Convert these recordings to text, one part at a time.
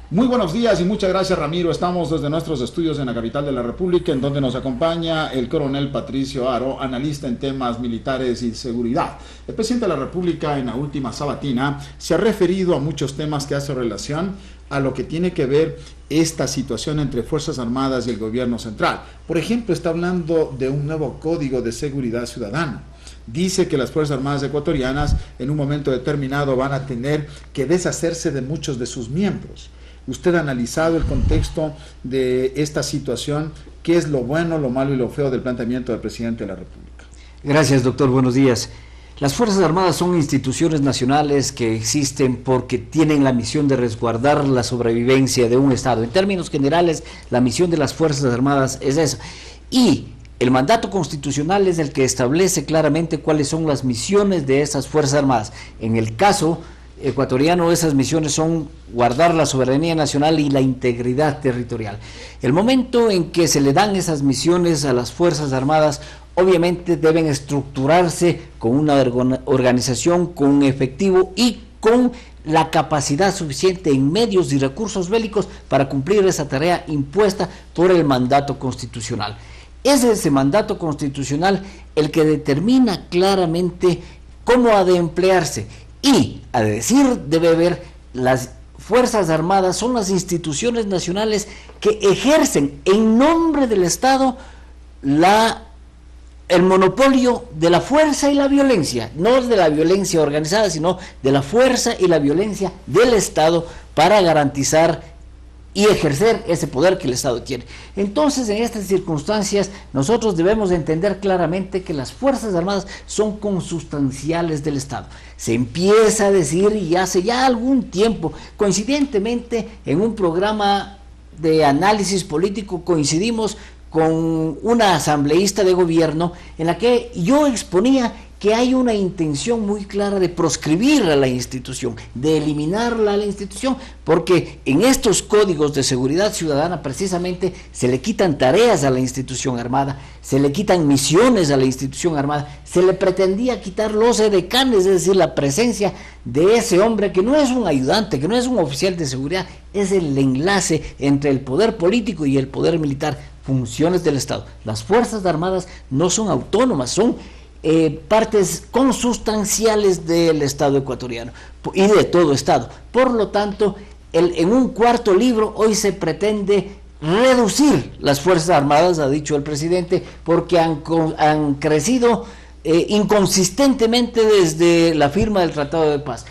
Muy buenos días y muchas gracias, Ramiro. Estamos desde nuestros estudios en la capital de la República, en donde nos acompaña el coronel Patricio Aro, analista en temas militares y seguridad. El presidente de la República en la última sabatina se ha referido a muchos temas que hacen relación a lo que tiene que ver esta situación entre Fuerzas Armadas y el gobierno central. Por ejemplo, está hablando de un nuevo código de seguridad ciudadana. Dice que las Fuerzas Armadas ecuatorianas en un momento determinado van a tener que deshacerse de muchos de sus miembros. Usted ha analizado el contexto de esta situación, qué es lo bueno, lo malo y lo feo del planteamiento del presidente de la República. Gracias, doctor. Buenos días. Las Fuerzas Armadas son instituciones nacionales que existen porque tienen la misión de resguardar la sobrevivencia de un Estado. En términos generales, la misión de las Fuerzas Armadas es esa. Y el mandato constitucional es el que establece claramente cuáles son las misiones de esas Fuerzas Armadas. En el caso ecuatoriano, esas misiones son guardar la soberanía nacional y la integridad territorial. El momento en que se le dan esas misiones a las Fuerzas Armadas, obviamente deben estructurarse con una organización, con un efectivo y con la capacidad suficiente en medios y recursos bélicos para cumplir esa tarea impuesta por el mandato constitucional. Es ese mandato constitucional el que determina claramente cómo ha de emplearse. Y, a decir, debe haber, las Fuerzas Armadas son las instituciones nacionales que ejercen en nombre del Estado el monopolio de la fuerza y la violencia, no de la violencia organizada, sino de la fuerza y la violencia del Estado para garantizar y ejercer ese poder que el Estado tiene. Entonces, en estas circunstancias, nosotros debemos entender claramente que las Fuerzas Armadas son consustanciales del Estado. Se empieza a decir, y hace ya algún tiempo, coincidentemente, en un programa de análisis político, coincidimos con una asambleísta de gobierno, en la que yo exponía que hay una intención muy clara de proscribir a la institución, de eliminarla a la institución, porque en estos códigos de seguridad ciudadana precisamente se le quitan tareas a la institución armada, se le quitan misiones a la institución armada, se le pretendía quitar los edecanes, es decir, la presencia de ese hombre que no es un ayudante, que no es un oficial de seguridad, es el enlace entre el poder político y el poder militar, funciones del Estado. Las Fuerzas Armadas no son autónomas, son partes consustanciales del Estado ecuatoriano y de todo Estado. Por lo tanto, en un cuarto libro hoy se pretende reducir las Fuerzas Armadas, ha dicho el presidente, porque han crecido inconsistentemente desde la firma del Tratado de Paz.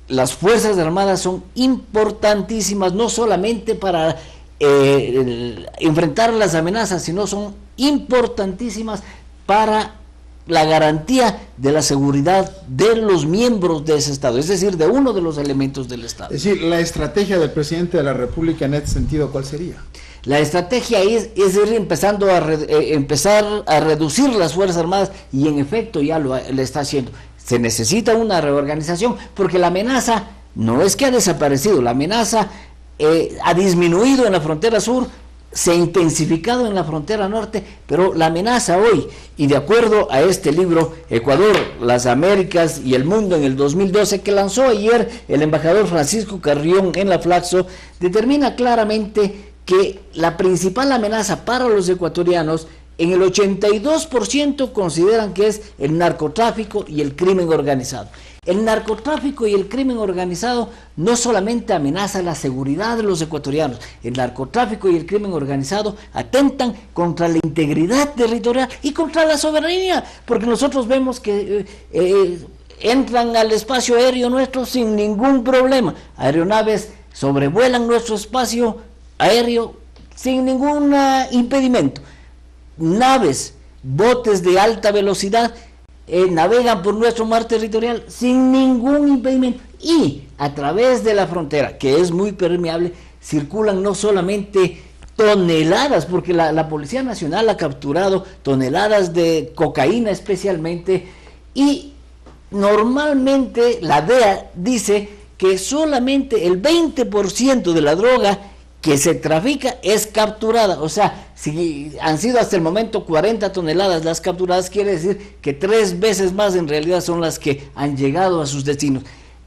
Las Fuerzas Armadas son importantísimas no solamente para enfrentar las amenazas, sino son importantísimas para la garantía de la seguridad de los miembros de ese Estado, es decir, de uno de los elementos del Estado. Es decir, la estrategia del presidente de la República en este sentido, ¿cuál sería? La estrategia es ir empezar a reducir las Fuerzas Armadas, y en efecto ya lo está haciendo. Se necesita una reorganización porque la amenaza no es que ha desaparecido, la amenaza ha disminuido en la frontera sur, se ha intensificado en la frontera norte, pero la amenaza hoy, y de acuerdo a este libro, Ecuador, las Américas y el Mundo en el 2012, que lanzó ayer el embajador Francisco Carrión en la Flaxo, determina claramente que la principal amenaza para los ecuatorianos, en el 82% consideran que es el narcotráfico y el crimen organizado. El narcotráfico y el crimen organizado no solamente amenaza la seguridad de los ecuatorianos, el narcotráfico y el crimen organizado atentan contra la integridad territorial y contra la soberanía, porque nosotros vemos que entran al espacio aéreo nuestro sin ningún problema, aeronaves sobrevuelan nuestro espacio aéreo sin ningún impedimento, naves, botes de alta velocidad navegan por nuestro mar territorial sin ningún impedimento, y a través de la frontera, que es muy permeable, circulan no solamente toneladas, porque la Policía Nacional ha capturado toneladas de cocaína especialmente, y normalmente la DEA dice que solamente el 20% de la droga que se trafica es capturada. O sea, si han sido hasta el momento 40 toneladas las capturadas, quiere decir que 3 veces más en realidad son las que han llegado a sus destinos.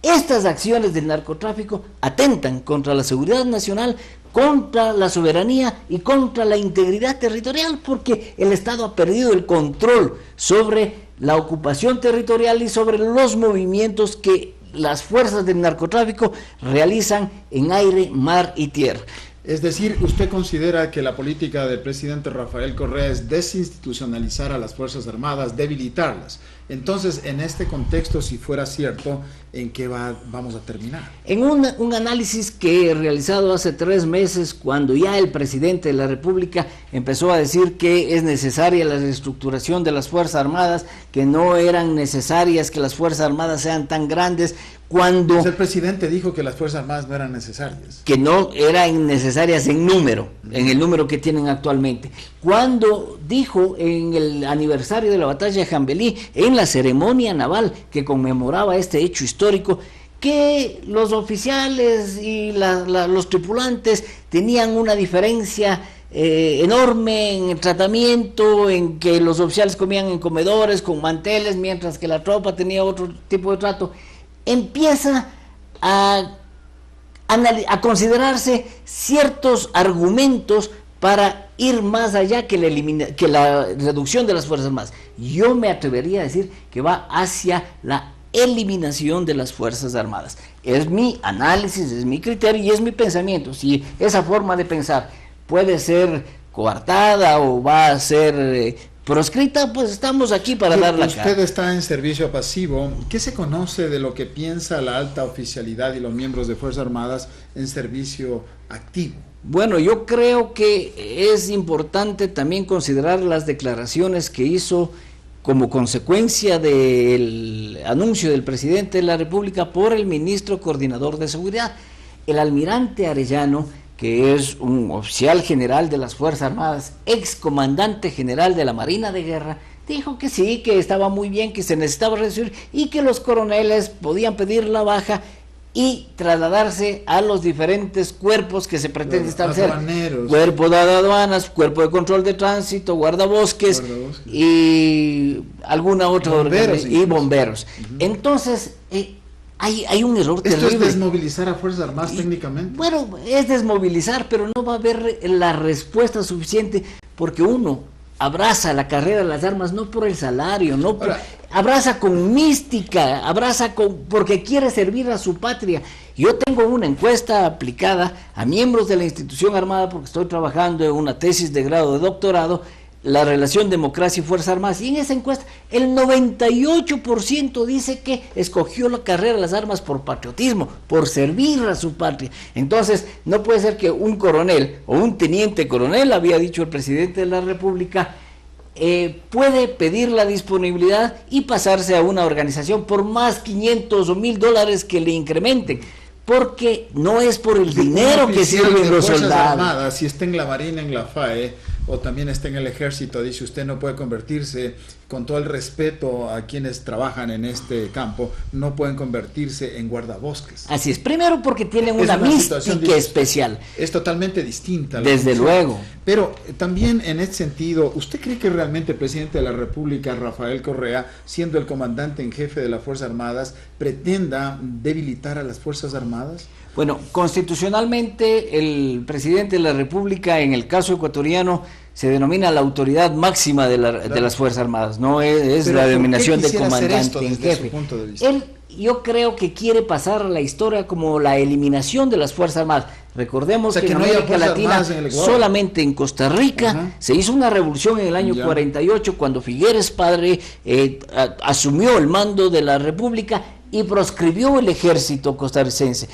Estas acciones del narcotráfico atentan contra la seguridad nacional, contra la soberanía y contra la integridad territorial, porque el Estado ha perdido el control sobre la ocupación territorial y sobre los movimientos que las fuerzas del narcotráfico realizan en aire, mar y tierra. Es decir, ¿usted considera que la política del presidente Rafael Correa es desinstitucionalizar a las Fuerzas Armadas, debilitarlas? Entonces, en este contexto, si fuera cierto, ¿en qué vamos a terminar? En un análisis que he realizado hace 3 meses, cuando ya el presidente de la República empezó a decir que es necesaria la reestructuración de las Fuerzas Armadas, que no eran necesarias que las Fuerzas Armadas sean tan grandes, cuando... Pues el presidente dijo que las Fuerzas Armadas no eran necesarias. Que no eran necesarias en número, en el número que tienen actualmente. Cuando dijo en el aniversario de la batalla de Jambelí, en la ceremonia naval que conmemoraba este hecho histórico, que los oficiales y los tripulantes tenían una diferencia enorme en el tratamiento, en que los oficiales comían en comedores con manteles, mientras que la tropa tenía otro tipo de trato, empieza a considerarse ciertos argumentos para ir más allá que la reducción de las Fuerzas Armadas. Yo me atrevería a decir que va hacia la eliminación de las Fuerzas Armadas. Es mi análisis, es mi criterio y es mi pensamiento. Si esa forma de pensar puede ser coartada o va a ser proscrita, pues estamos aquí para dar la cara. Usted está en servicio pasivo. ¿Qué se conoce de lo que piensa la alta oficialidad y los miembros de Fuerzas Armadas en servicio activo? Bueno, yo creo que es importante también considerar las declaraciones que hizo como consecuencia del anuncio del presidente de la República por el ministro coordinador de seguridad, el almirante Arellano, que es un oficial general de las Fuerzas Armadas, ex comandante general de la Marina de Guerra, dijo que sí, que estaba muy bien, que se necesitaba reducir y que los coroneles podían pedir la baja y trasladarse a los diferentes cuerpos que se pretende establecer. Cuerpo de aduanas, cuerpo de control de tránsito, guardabosques y alguna otra organización, y bomberos. Entonces, hay un error terrible. ¿Esto es desmovilizar a Fuerzas Armadas técnicamente? Bueno, es desmovilizar, pero no va a haber la respuesta suficiente, porque uno abraza la carrera de las armas no por el salario, no por, abraza con mística, porque quiere servir a su patria. Yo tengo una encuesta aplicada a miembros de la institución armada, porque estoy trabajando en una tesis de grado de doctorado, la relación democracia y Fuerzas Armadas, y en esa encuesta el 98% dice que escogió la carrera de las armas por patriotismo, por servir a su patria. Entonces no puede ser que un coronel o un teniente coronel, había dicho el presidente de la República, puede pedir la disponibilidad y pasarse a una organización por más 500 o $1,000 que le incrementen, porque no es por el dinero que sirven los soldados. Armadas, si está en la Marina, en la FAE, o también está en el Ejército, dice usted no puede convertirse, con todo el respeto a quienes trabajan en este campo, no pueden convertirse en guardabosques. Así es, primero porque tienen una mística especial. Es totalmente distinta. Desde luego. Pero también en este sentido, ¿usted cree que realmente el presidente de la República, Rafael Correa, siendo el comandante en jefe de las Fuerzas Armadas, pretenda debilitar a las Fuerzas Armadas? Bueno, constitucionalmente el presidente de la República, en el caso ecuatoriano, se denomina la autoridad máxima de las Fuerzas Armadas, no es la denominación de comandante en jefe. Él, yo creo que quiere pasar a la historia como la eliminación de las Fuerzas Armadas. Recordemos que en América Latina, solamente en Costa Rica, se hizo una revolución en el año 48, cuando Figueres Padre asumió el mando de la República y proscribió el ejército costarricense.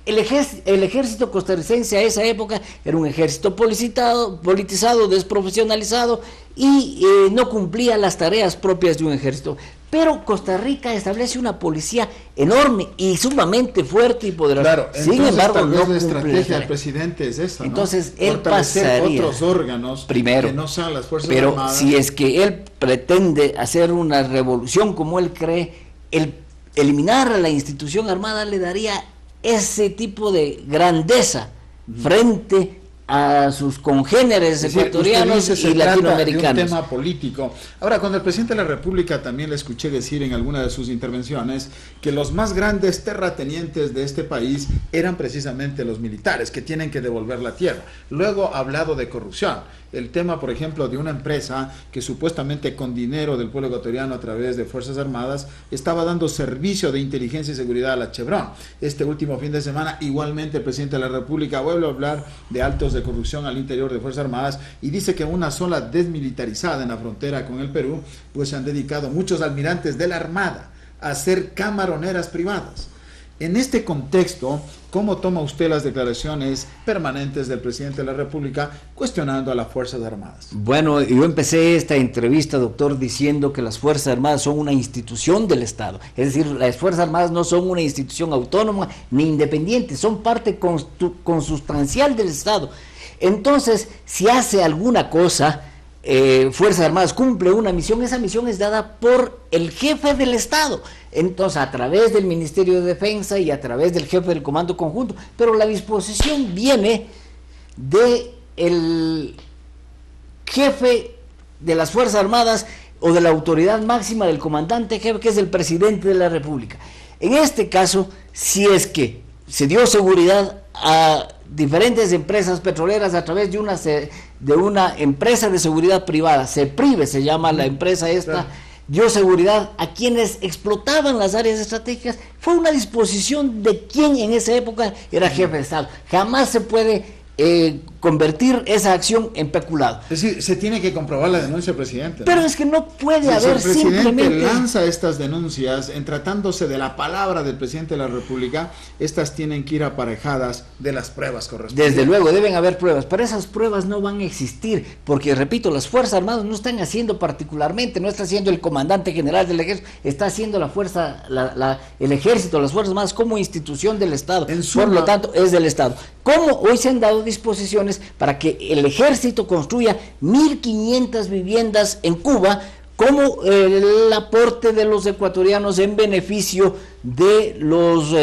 El ejército costarricense a esa época era un ejército politizado, desprofesionalizado y no cumplía las tareas propias de un ejército. Pero Costa Rica establece una policía enorme y sumamente fuerte y poderosa. Claro, sin embargo, no la estrategia del presidente es esa, entonces, ¿no? Él pasaría otros órganos primero, que no sean las Fuerzas pero Armadas. Si es que él pretende hacer una revolución como él cree, el eliminar a la institución armada le daría ese tipo de grandeza frente a sus congéneres ecuatorianos y latinoamericanos. De un tema político. Ahora, cuando el presidente de la República, también le escuché decir en alguna de sus intervenciones que los más grandes terratenientes de este país eran precisamente los militares, que tienen que devolver la tierra. Luego ha hablado de corrupción. El tema, por ejemplo, de una empresa que supuestamente con dinero del pueblo ecuatoriano a través de Fuerzas Armadas estaba dando servicio de inteligencia y seguridad a la Chevron. Este último fin de semana, igualmente, el presidente de la República vuelve a hablar de altos de corrupción al interior de Fuerzas Armadas y dice que una sola desmilitarizada en la frontera con el Perú, pues se han dedicado muchos almirantes de la Armada a hacer camaroneras privadas. En este contexto, ¿cómo toma usted las declaraciones permanentes del presidente de la República cuestionando a las Fuerzas Armadas? Bueno, yo empecé esta entrevista, doctor, diciendo que las Fuerzas Armadas son una institución del Estado. Es decir, las Fuerzas Armadas no son una institución autónoma ni independiente, son parte consustancial del Estado. Entonces, si hace alguna cosa, Fuerzas Armadas cumple una misión, esa misión es dada por el jefe del Estado, entonces a través del Ministerio de Defensa y a través del jefe del Comando Conjunto, pero la disposición viene de el jefe de las Fuerzas Armadas o de la autoridad máxima del comandante jefe, que es el presidente de la República. En este caso, si es que se dio seguridad a diferentes empresas petroleras a través de una empresa de seguridad privada, CEPRIVE se llama la empresa esta, claro, dio seguridad a quienes explotaban las áreas estratégicas, fue una disposición de quien en esa época era jefe de Estado. Jamás se puede convertir esa acción en peculado. Es decir, se tiene que comprobar la denuncia, presidente, ¿no? Pero es que no puede haber simplemente... Si el presidente simplemente lanza estas denuncias, en tratándose de la palabra del presidente de la República, estas tienen que ir aparejadas de las pruebas correspondientes. Desde luego, deben haber pruebas, pero esas pruebas no van a existir, porque, repito, las Fuerzas Armadas no están haciendo particularmente, no está haciendo el comandante general del ejército, está haciendo el ejército, las Fuerzas Armadas como institución del Estado, por lo tanto, es del Estado. ¿Cómo hoy se han dado disposiciones para que el ejército construya 1.500 viviendas en Cuba como el aporte de los ecuatorianos en beneficio de los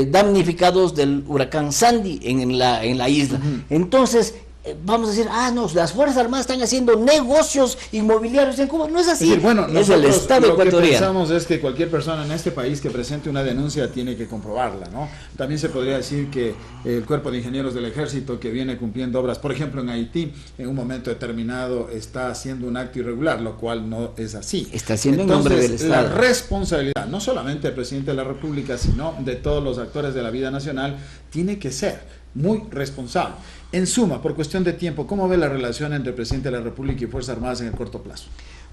damnificados del huracán Sandy en la isla? Entonces, vamos a decir, no, las Fuerzas Armadas están haciendo negocios inmobiliarios en Cuba. No es así. Es decir, bueno, es el Estado ecuatoriano. Lo que pensamos es que cualquier persona en este país que presente una denuncia tiene que comprobarla, ¿no? También se podría decir que el Cuerpo de Ingenieros del Ejército, que viene cumpliendo obras, por ejemplo, en Haití, en un momento determinado está haciendo un acto irregular, lo cual no es así. Está haciendo en nombre del Estado. La responsabilidad, no solamente del presidente de la República, sino de todos los actores de la vida nacional, tiene que ser muy responsable. En suma, por cuestión de tiempo, ¿cómo ve la relación entre el presidente de la República y Fuerzas Armadas en el corto plazo?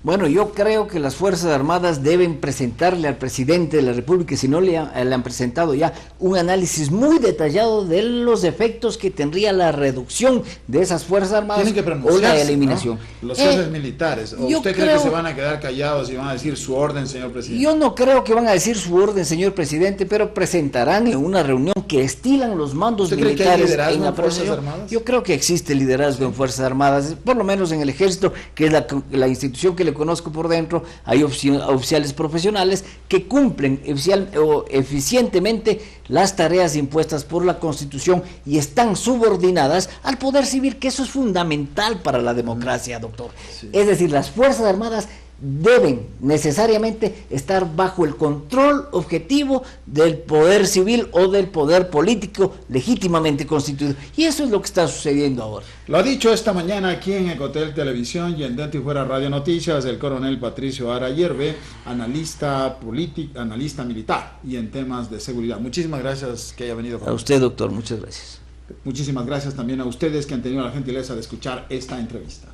Bueno, yo creo que las Fuerzas Armadas deben presentarle al presidente de la República, si no le han presentado ya, un análisis muy detallado de los efectos que tendría la reducción de esas Fuerzas Armadas o la eliminación. ¿No? Los jefes militares, ¿o usted cree que se van a quedar callados y van a decir su orden, señor presidente? Yo no creo que van a decir su orden, señor presidente, pero presentarán en una reunión que estilan los mandos militares en la Fuerzas Armadas. Yo creo que existe liderazgo en Fuerzas Armadas, por lo menos en el Ejército, que es la institución que le conozco por dentro. Hay oficiales profesionales que cumplen eficientemente las tareas impuestas por la Constitución y están subordinadas al poder civil, que eso es fundamental para la democracia, doctor. Sí. Es decir, las Fuerzas Armadas deben necesariamente estar bajo el control objetivo del poder civil o del poder político legítimamente constituido, y eso es lo que está sucediendo ahora. Lo ha dicho esta mañana aquí en Ecotel Televisión y en Dentro y Fuera Radio Noticias el coronel Patricio Ara Yerbe, analista político, analista militar y en temas de seguridad. Muchísimas gracias que haya venido con nosotros. Usted, doctor, muchas gracias. Muchísimas gracias también a ustedes que han tenido la gentileza de escuchar esta entrevista.